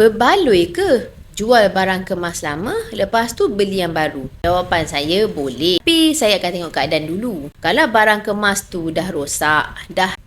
Berbaloi ke jual barang kemas lama lepas tu beli yang baru? Jawapan saya boleh. Tapi saya akan tengok keadaan dulu. Kalau barang kemas tu dah rosak, dah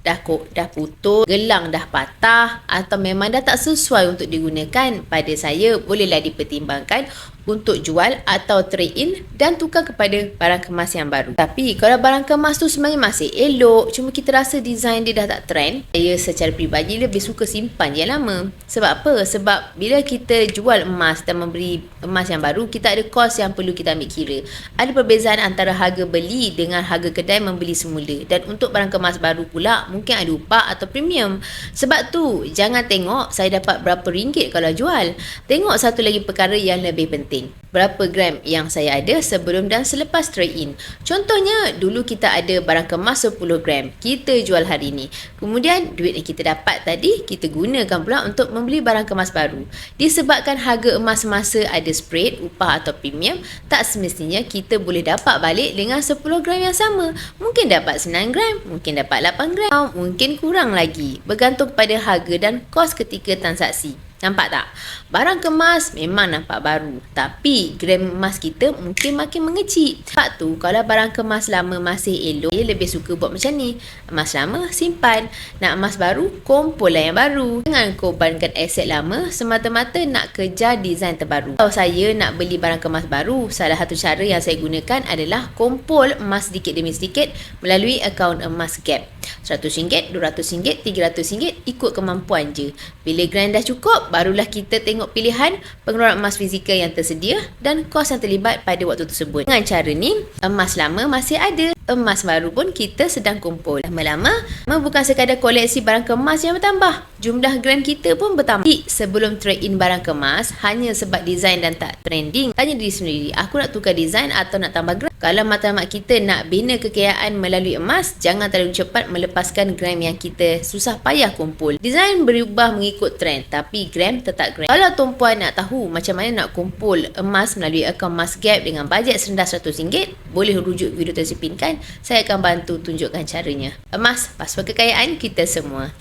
putus, gelang dah patah atau memang dah tak sesuai untuk digunakan, pada saya bolehlah dipertimbangkan untuk jual atau trade in dan tukar kepada barang kemas yang baru. Tapi kalau barang kemas tu sebenarnya masih elok, cuma kita rasa design dia dah tak trend, saya secara peribadi lebih suka simpan je lama. Sebab apa? Sebab bila kita jual emas dan membeli emas yang baru, kita ada kos yang perlu kita ambil kira. Ada perbezaan antara harga beli dengan harga kedai membeli semula. Dan untuk barang kemas baru pula, mungkin ada upah atau premium. Sebab tu, jangan tengok saya dapat berapa ringgit kalau jual. Tengok satu lagi perkara yang lebih penting. Berapa gram yang saya ada sebelum dan selepas trade in. Contohnya, dulu kita ada barang kemas 10 gram. Kita jual hari ni. Kemudian, duit yang kita dapat tadi, kita gunakan pula untuk membeli barang kemas baru. Disebabkan harga emas semasa ada spread, upah atau premium, tak semestinya kita boleh dapat balik dengan 10 gram yang sama. Mungkin dapat 9 gram, mungkin dapat 8 gram, mungkin kurang lagi. Bergantung pada harga dan kos ketika transaksi. Nampak tak? Barang kemas memang nampak baru, tapi gram emas kita mungkin makin mengecil. Sebab tu, kalau barang kemas lama masih elok, saya lebih suka buat macam ni. Emas lama, simpan. Nak emas baru, kumpul lah yang baru. Jangan korbankan aset lama semata-mata nak kejar design terbaru. Kalau saya nak beli barang kemas baru, salah satu cara yang saya gunakan adalah kumpul emas sedikit demi sedikit melalui akaun emas Gap. RM100, RM200, RM300, ikut kemampuan je. Bila gram dah cukup, barulah kita tengok pilihan pengeluaran emas fizikal yang tersedia dan kos yang terlibat pada waktu tersebut. Dengan cara ni, emas lama masih ada, emas baru pun kita sedang kumpul. Lama-lama, bukan sekadar koleksi barang kemas yang bertambah, jumlah gram kita pun bertambah. Jadi, sebelum trade in barang kemas, hanya sebab design dan tak trending, tanya diri sendiri, aku nak tukar design atau nak tambah gram? Kalau matlamat kita nak bina kekayaan melalui emas, jangan terlalu cepat melepaskan gram yang kita susah payah kumpul. Design berubah mengikut trend, tapi gram tetap gram. Kalau tumpuan nak tahu macam mana nak kumpul emas melalui akaun emas Gap dengan bajet serendah RM100, boleh rujuk video tersipinkan. Saya akan bantu tunjukkan caranya. Emas, pasport kekayaan kita semua.